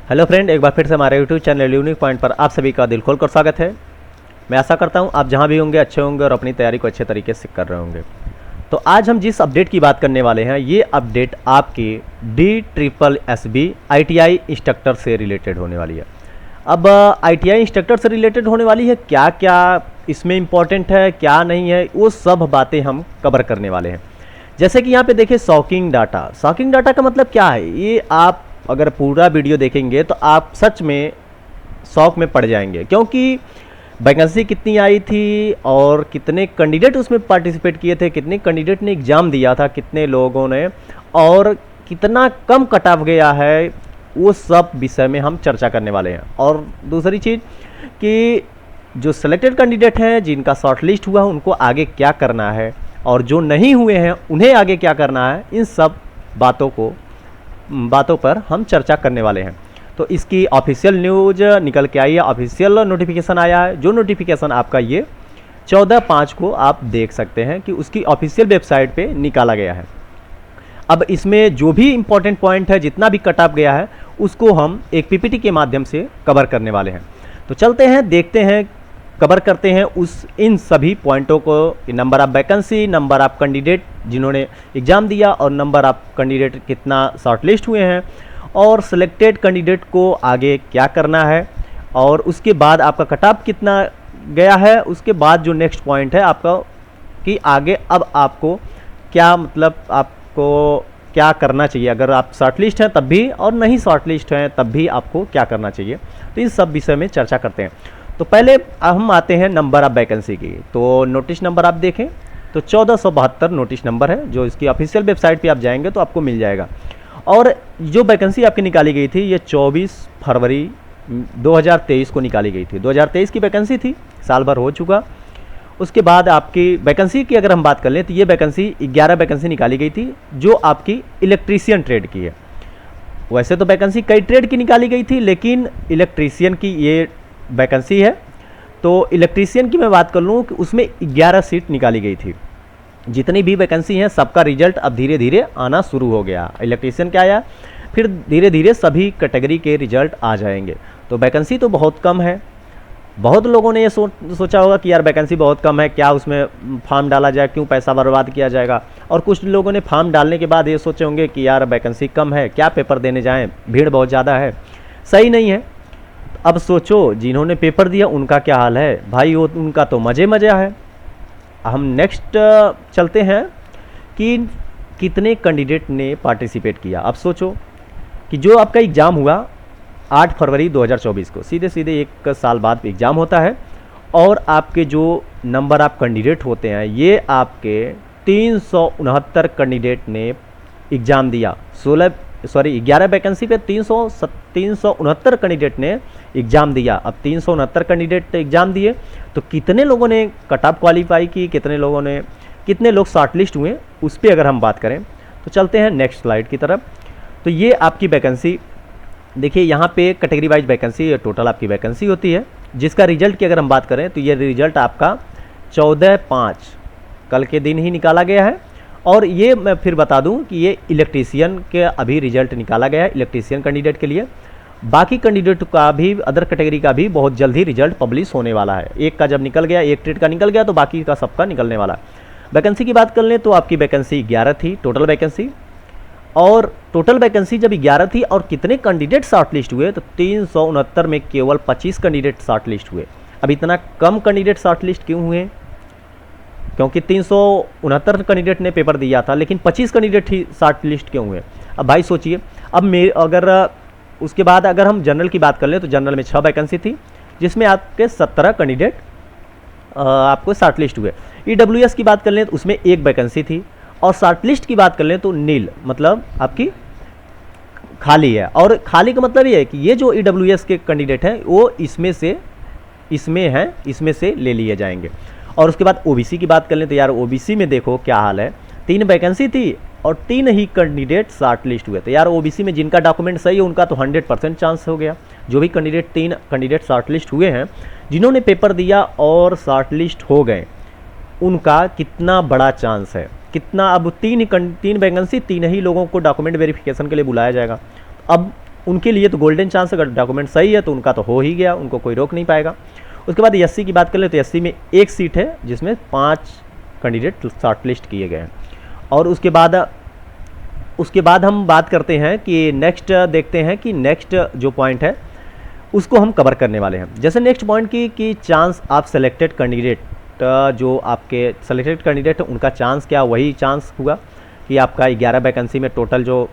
Hello friend, एक बार फिर से हमारे यूट्यूब चैनल यूनिक पॉइंट पर आप सभी का दिल खोलकर स्वागत है। मैं आशा करता हूं आप जहां भी होंगे अच्छे होंगे और अपनी तैयारी को अच्छे तरीके से कर रहे होंगे। तो आज हम जिस अपडेट की बात करने वाले हैं, ये अपडेट आपकी DSSB ITI इंस्ट्रक्टर से रिलेटेड होने वाली है। अब ITI इंस्ट्रक्टर से रिलेटेड होने वाली है, क्या क्या इसमें इम्पॉर्टेंट है क्या नहीं है, वो सब बातें हम कवर करने वाले हैं। जैसे कि यहाँ पे देखिए शॉकिंग डाटा। शॉकिंग डाटा का मतलब क्या है, ये आप अगर पूरा वीडियो देखेंगे तो आप सच में शौक में पड़ जाएंगे, क्योंकि वैकेंसी कितनी आई थी और कितने कैंडिडेट उसमें पार्टिसिपेट किए थे, कितने कैंडिडेट ने एग्ज़ाम दिया था, कितने लोगों ने, और कितना कम कट ऑफ गया है, वो सब विषय में हम चर्चा करने वाले हैं। और दूसरी चीज़ कि जो सिलेक्टेड कैंडिडेट हैं, जिनका शॉर्ट लिस्ट हुआ, उनको आगे क्या करना है, और जो नहीं हुए हैं उन्हें आगे क्या करना है, इन सब बातों पर हम चर्चा करने वाले हैं। तो इसकी ऑफिशियल न्यूज़ निकल के आई है, ऑफिशियल नोटिफिकेशन आया है। जो नोटिफिकेशन आपका ये 14/5 को आप देख सकते हैं कि उसकी ऑफिशियल वेबसाइट पे निकाला गया है। अब इसमें जो भी इम्पोर्टेंट पॉइंट है, जितना भी कट ऑफ गया है, उसको हम एक PPT के माध्यम से कवर करने वाले हैं। तो चलते हैं, देखते हैं, कवर करते हैं इन सभी पॉइंटों को। Number of vacancy, number of candidate जिन्होंने एग्ज़ाम दिया, और नंबर ऑफ कैंडिडेट कितना शॉर्टलिस्ट हुए हैं, और सिलेक्टेड कैंडिडेट को आगे क्या करना है, और उसके बाद आपका कट ऑफ कितना गया है। उसके बाद जो नेक्स्ट पॉइंट है आपका कि आगे अब आपको क्या, मतलब आपको क्या करना चाहिए, अगर आप शॉर्टलिस्ट हैं तब भी, और नहीं शॉर्टलिस्ट हैं तब भी आपको क्या करना चाहिए। तो इन सब विषय में चर्चा करते हैं। तो पहले हम आते हैं नंबर ऑफ वैकेंसी की। तो नोटिस नंबर आप देखें तो 1472 नोटिस नंबर है, जो इसकी ऑफिशियल वेबसाइट पे आप जाएंगे तो आपको मिल जाएगा। और जो वैकेंसी आपकी निकाली गई थी, ये 24 फरवरी 2023 को निकाली गई थी। 2023 की वैकेंसी थी, साल भर हो चुका। उसके बाद आपकी वैकेंसी की अगर हम बात कर लें तो ये वैकेंसी 11 वैकेंसी निकाली गई थी, जो आपकी इलेक्ट्रीशियन ट्रेड की है। वैसे तो वैकेंसी कई ट्रेड की निकाली गई थी, लेकिन इलेक्ट्रीशियन की ये वैकेंसी है। तो इलेक्ट्रीशियन की मैं बात कर लूँ कि उसमें 11 सीट निकाली गई थी। जितनी भी वैकेंसी हैं सबका रिजल्ट अब धीरे धीरे आना शुरू हो गया। इलेक्ट्रीशियन क्या आया, फिर धीरे धीरे सभी कैटेगरी के रिजल्ट आ जाएंगे। तो वैकेंसी तो बहुत कम है। बहुत लोगों ने ये सोचा होगा कि यार वैकेंसी बहुत कम है, क्या उसमें फॉर्म डाला जाए, क्यों पैसा बर्बाद किया जाएगा। और कुछ लोगों ने फॉर्म डालने के बाद ये सोचे होंगे कि यार वैकेंसी कम है, क्या पेपर देने जाएँ, भीड़ बहुत ज़्यादा है। सही नहीं है। अब सोचो जिन्होंने पेपर दिया उनका क्या हाल है भाई, वो उनका तो मज़े है। हम नेक्स्ट चलते हैं कि कितने कैंडिडेट ने पार्टिसिपेट किया। अब सोचो कि जो आपका एग्ज़ाम हुआ 8 फरवरी 2024 को, सीधे एक साल बाद एग्ज़ाम होता है, और आपके जो नंबर ऑफ कैंडिडेट होते हैं, ये आपके 369 कैंडिडेट ने एग्ज़ाम दिया। 11 वैकेंसी पे 369 कैंडिडेट ने एग्ज़ाम दिया। अब 369 कैंडिडेट एग्ज़ाम दिए तो कितने लोगों ने कट ऑफ क्वालिफाई की, कितने लोग शॉर्टलिस्ट हुए, उस पर अगर हम बात करें तो चलते हैं नेक्स्ट स्लाइड की तरफ। तो ये आपकी वैकेंसी देखिए, यहाँ पे कैटेगरी वाइज वैकेंसी, टोटल आपकी वैकेंसी होती है, जिसका रिजल्ट की अगर हम बात करें तो ये रिजल्ट आपका 14/5 कल के दिन ही निकाला गया है। और ये मैं फिर बता दूं कि ये इलेक्ट्रीशियन के अभी रिजल्ट निकाला गया है, इलेक्ट्रीशियन कैंडिडेट के लिए। बाकी कैंडिडेट का भी, अदर कैटेगरी का भी बहुत जल्द ही रिजल्ट पब्लिश होने वाला है। एक का जब निकल गया, एक ट्रेड का निकल गया, तो बाकी का सबका निकलने वाला है। वैकेंसी की बात कर लें तो आपकी वैकेंसी 11 थी टोटल वैकेंसी, और टोटल वैकेंसी जब 11 थी और कितने कैंडिडेट शॉर्टलिस्ट हुए तो 369 में केवल 25 कैंडिडेट शॉर्टलिस्ट हुए। अब इतना कम कैंडिडेट शॉर्टलिस्ट क्यों हुए, क्योंकि 369 कैंडिडेट ने पेपर दिया था, लेकिन 25 कैंडिडेट ही शॉर्ट लिस्ट क्यों हुए। अब भाई सोचिए, अब अगर उसके बाद अगर हम जनरल की बात कर लें तो जनरल में 6 वैकेंसी थी, जिसमें आपके 17 कैंडिडेट आपको शॉर्ट लिस्ट हुए। EWS की बात कर लें तो उसमें 1 वैकेंसी थी, और शॉर्ट लिस्ट की बात कर लें तो नील, मतलब आपकी खाली है। और खाली का मतलब ये है कि ये जो EWS के कैंडिडेट हैं वो इसमें से ले लिए जाएंगे। और उसके बाद OBC की बात कर लें तो यार OBC में देखो क्या हाल है, 3 वैकेंसी थी और 3 ही कैंडिडेट शॉर्ट लिस्ट हुए। तो यार OBC में जिनका डॉक्यूमेंट सही है उनका तो 100% चांस हो गया। जो भी कैंडिडेट 3 कैंडिडेट शॉर्ट लिस्ट हुए हैं, जिन्होंने पेपर दिया और शॉर्ट लिस्ट हो गए, उनका कितना बड़ा चांस है, कितना। अब 3 वैकेंसी, 3 ही लोगों को डॉक्यूमेंट वेरिफिकेशन के लिए बुलाया जाएगा। अब उनके लिए तो गोल्डन चांस, अगर डॉक्यूमेंट सही है तो उनका तो हो ही गया, उनको कोई रोक नहीं पाएगा। उसके बाद एससी की बात कर ले तो एससी में एक सीट है जिसमें 5 कैंडिडेट शॉर्टलिस्ट किए गए हैं। और उसके बाद हम बात करते हैं कि नेक्स्ट देखते हैं कि नेक्स्ट जो पॉइंट है उसको हम कवर करने वाले हैं। जैसे नेक्स्ट पॉइंट की कि चांस आप सेलेक्टेड कैंडिडेट, जो आपके सेलेक्टेड कैंडिडेट है उनका चांस क्या वही चांस हुआ कि आपका 11 वैकेंसी में टोटल जो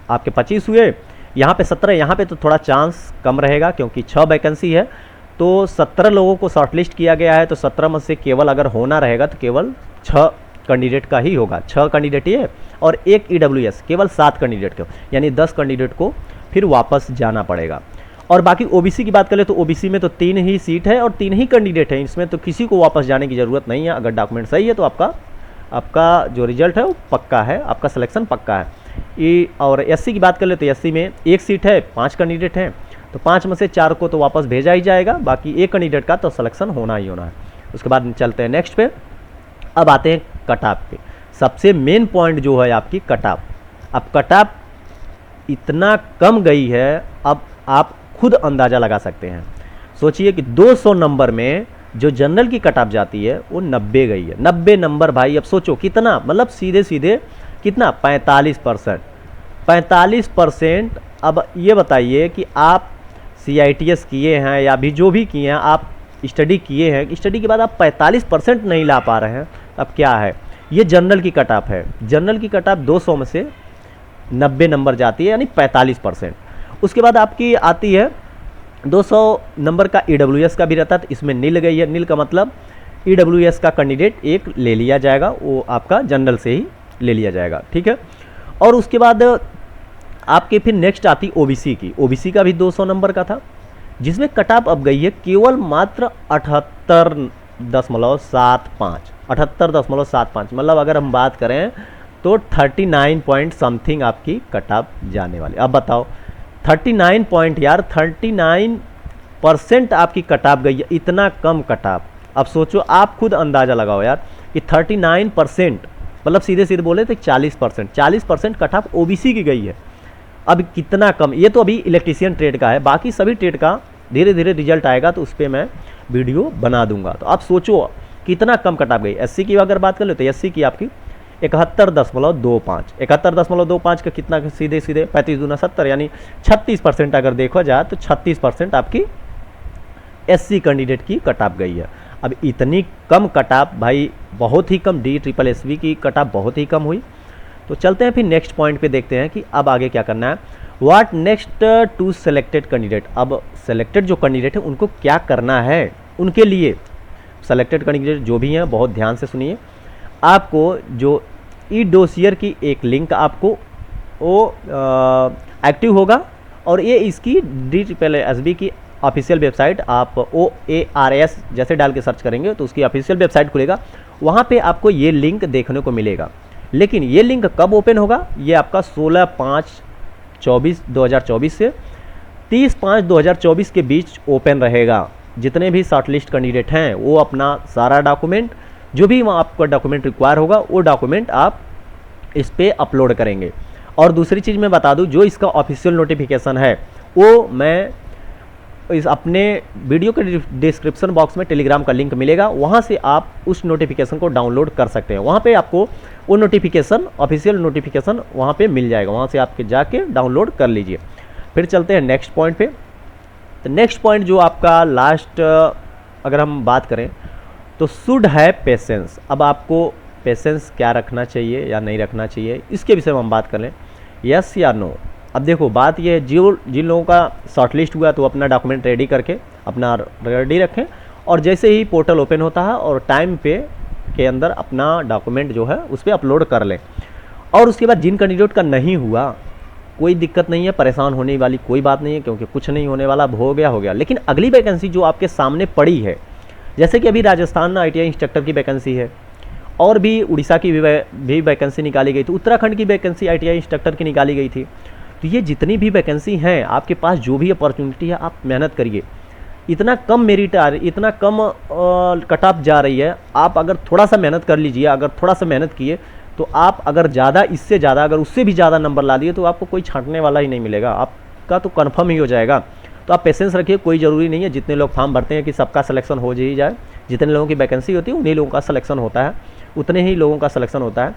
आपके 25 हुए, यहाँ पे 17, यहाँ पे तो थोड़ा चांस कम रहेगा क्योंकि 6 वैकेंसी है, तो 17 लोगों को शॉर्टलिस्ट किया गया है। तो 17 में से केवल अगर होना रहेगा तो केवल 6 कैंडिडेट का ही होगा, 6 कैंडिडेट ये और एक EWS, केवल 7 कैंडिडेट को, यानी 10 कैंडिडेट को फिर वापस जाना पड़ेगा। और बाकी ओबीसी की बात करें तो ओबीसी में तो 3 ही सीट है और 3 ही कैंडिडेट हैं, इसमें तो किसी को वापस जाने की ज़रूरत नहीं है। अगर डॉक्यूमेंट सही है तो आपका जो रिजल्ट है वो पक्का है, आपका सिलेक्शन पक्का है। और एससी की बात कर ले तो एससी में एक सीट है, 5 कैंडिडेट हैं, तो 5 में से 4 को तो वापस भेजा ही जाएगा, बाकी एक कैंडिडेट का तो सिलेक्शन होना ही होना है। उसके बाद चलते हैं नेक्स्ट पे। अब आते हैं कट ऑफ पे। सबसे मेन पॉइंट जो है आपकी कट ऑफ। अब कट ऑफ इतना कम गई है, अब आप खुद अंदाज़ा लगा सकते हैं। सोचिए कि 200 नंबर में जो जनरल की कट ऑफ जाती है वो 90 गई है। 90 नंबर भाई, अब सोचो कितना, मतलब सीधे सीधे कितना, 45%। 45%। अब ये बताइए कि आप CITS किए हैं या भी जो भी किए हैं, आप स्टडी किए हैं, स्टडी के बाद आप 45% नहीं ला पा रहे हैं, अब क्या है। ये जनरल की कट ऑफ है। जनरल की कट ऑफ 200 में से 90 नंबर जाती है, यानी 45%। उसके बाद आपकी आती है 200 नंबर का EWS का भी रहता है, तो इसमें नील गई है। नील का मतलब EWS का कैंडिडेट एक ले लिया जाएगा, वो आपका जनरल से ही ले लिया जाएगा, ठीक है। और उसके बाद आपके फिर नेक्स्ट आती ओबीसी की। ओबीसी का भी 200 नंबर का था, जिसमें कट ऑफ अब गई है केवल मात्र 78.75। 78.75, मतलब अगर हम बात करें तो 39 पॉइंट समथिंग आपकी कट ऑफ जाने वाली। अब बताओ 39 पॉइंट, यार 39% आपकी कट ऑफ गई है, इतना कम कट ऑफ। अब सोचो, आप खुद अंदाज़ा लगाओ यार कि 39%, मतलब सीधे सीधे बोले तो 40% कट ऑफ ओबीसी की गई है। अब कितना कम, ये तो अभी इलेक्ट्रीशियन ट्रेड का है, बाकी सभी ट्रेड का धीरे धीरे रिजल्ट आएगा तो उस पर मैं वीडियो बना दूंगा। तो आप सोचो कितना कम कट ऑफ गई। एससी की अगर बात कर ले तो एससी की आपकी 71.25। 71.25 का कितना, सीधे सीधे 35 दूना 70, यानी 36%। अगर देखा जाए तो 36% आपकी एससी कैंडिडेट की कट ऑफ गई है। अब इतनी कम कट ऑफ भाई, बहुत ही कम। DSSSB की कट ऑफ बहुत ही कम हुई। तो चलते हैं फिर नेक्स्ट पॉइंट पे, देखते हैं कि अब आगे क्या करना है। What next to selected candidate. अब सेलेक्टेड जो कैंडिडेट है उनको क्या करना है, उनके लिए सेलेक्टेड कैंडिडेट जो भी हैं बहुत ध्यान से सुनिए। आपको जो ई-डोसियर की एक लिंक आपको वो एक्टिव होगा, और ये इसकी DSSB की ऑफिशियल वेबसाइट, आप OARS जैसे डाल के सर्च करेंगे तो उसकी ऑफिशियल वेबसाइट खुलेगा, वहाँ पे आपको ये लिंक देखने को मिलेगा। लेकिन ये लिंक कब ओपन होगा, ये आपका 16/5/2024 से 30/5/2024 के बीच ओपन रहेगा। जितने भी शॉर्टलिस्ट कैंडिडेट हैं वो अपना सारा डॉक्यूमेंट, जो भी वहाँ आपका डॉक्यूमेंट रिक्वायर होगा, वो डॉक्यूमेंट आप इस पर अपलोड करेंगे। और दूसरी चीज़ मैं बता दूं, जो इसका ऑफिशियल नोटिफिकेशन है वो मैं इस अपने वीडियो के डिस्क्रिप्शन बॉक्स में टेलीग्राम का लिंक मिलेगा, वहाँ से आप उस नोटिफिकेशन को डाउनलोड कर सकते हैं। वहाँ पे आपको वो नोटिफिकेशन, ऑफिशियल नोटिफिकेशन वहाँ पे मिल जाएगा, वहाँ से आपके जाके डाउनलोड कर लीजिए। फिर चलते हैं नेक्स्ट पॉइंट पे। तो नेक्स्ट पॉइंट जो आपका लास्ट, अगर हम बात करें तो शुड है पेशेंस। अब आपको पेशेंस क्या रखना चाहिए या नहीं रखना चाहिए, इसके विषय में हम बात कर लें, यस या नो। अब देखो बात ये है, जिन लोगों का शॉर्टलिस्ट हुआ तो अपना डॉक्यूमेंट रेडी करके अपना रेडी रखें, और जैसे ही पोर्टल ओपन होता है और टाइम पे के अंदर अपना डॉक्यूमेंट जो है उस पर अपलोड कर लें। और उसके बाद जिन कैंडिडेट का नहीं हुआ, कोई दिक्कत नहीं है, परेशान होने वाली कोई बात नहीं है, क्योंकि कुछ नहीं होने वाला, हो गया। लेकिन अगली वैकेंसी जो आपके सामने पड़ी है, जैसे कि अभी राजस्थान ITI इंस्ट्रक्टर की वैकेंसी है, और भी उड़ीसा की भी वैकेंसी निकाली गई थी, उत्तराखंड की वैकेंसी ITI इंस्ट्रक्टर की निकाली गई थी। तो ये जितनी भी वैकेंसी हैं, आपके पास जो भी अपॉर्चुनिटी है, आप मेहनत करिए। इतना कम मेरिट इतना कम कट ऑफ जा रही है, आप अगर थोड़ा सा मेहनत कर लीजिए, अगर थोड़ा सा मेहनत किए तो आप अगर ज़्यादा, इससे ज़्यादा, अगर उससे भी ज़्यादा नंबर ला दिए तो आपको कोई छांटने वाला ही नहीं मिलेगा। आप का तो कन्फर्म ही हो जाएगा। तो आप पेशेंस रखिए, कोई ज़रूरी नहीं है जितने लोग फॉर्म भरते हैं कि सबका सिलेक्शन हो ही जाए। जितने लोगों की वैकेंसी होती है उन्हीं लोगों का सिलेक्शन होता है, उतने ही लोगों का सिलेक्शन होता है।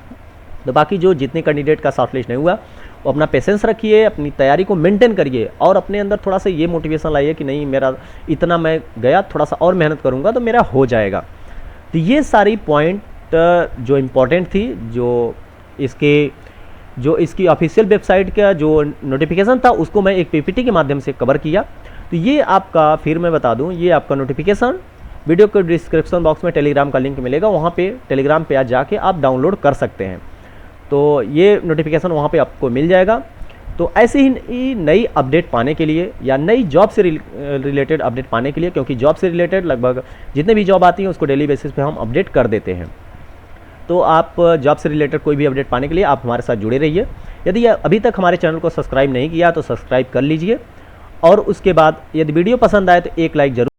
तो बाकी जो जितने कैंडिडेट का शॉर्टलिस्ट नहीं हुआ वो अपना पेशेंस रखिए, अपनी तैयारी को मेंटेन करिए और अपने अंदर थोड़ा सा ये मोटिवेशन लाइए कि नहीं मेरा इतना मैं गया, थोड़ा सा और मेहनत करूँगा तो मेरा हो जाएगा। तो ये सारी पॉइंट जो इम्पोर्टेंट थी, जो इसकी ऑफिशियल वेबसाइट का जो नोटिफिकेशन था उसको मैं एक पीपीटी के माध्यम से कवर किया। तो ये आपका, फिर मैं बता दूं, ये आपका नोटिफिकेशन वीडियो के डिस्क्रिप्शन बॉक्स में टेलीग्राम का लिंक मिलेगा, वहाँ पे टेलीग्राम पे जाके आप डाउनलोड कर सकते हैं। तो ये नोटिफिकेशन वहाँ पे आपको मिल जाएगा। तो ऐसे ही नई अपडेट पाने के लिए या नई जॉब से रिलेटेड अपडेट पाने के लिए, क्योंकि जॉब से रिलेटेड लगभग जितने भी जॉब आती हैं उसको डेली बेसिस पे हम अपडेट कर देते हैं। तो आप जॉब से रिलेटेड कोई भी अपडेट पाने के लिए आप हमारे साथ जुड़े रहिए। यदि अभी तक हमारे चैनल को सब्सक्राइब नहीं किया तो सब्सक्राइब कर लीजिए, और उसके बाद यदि वीडियो पसंद आए तो एक लाइक जरूर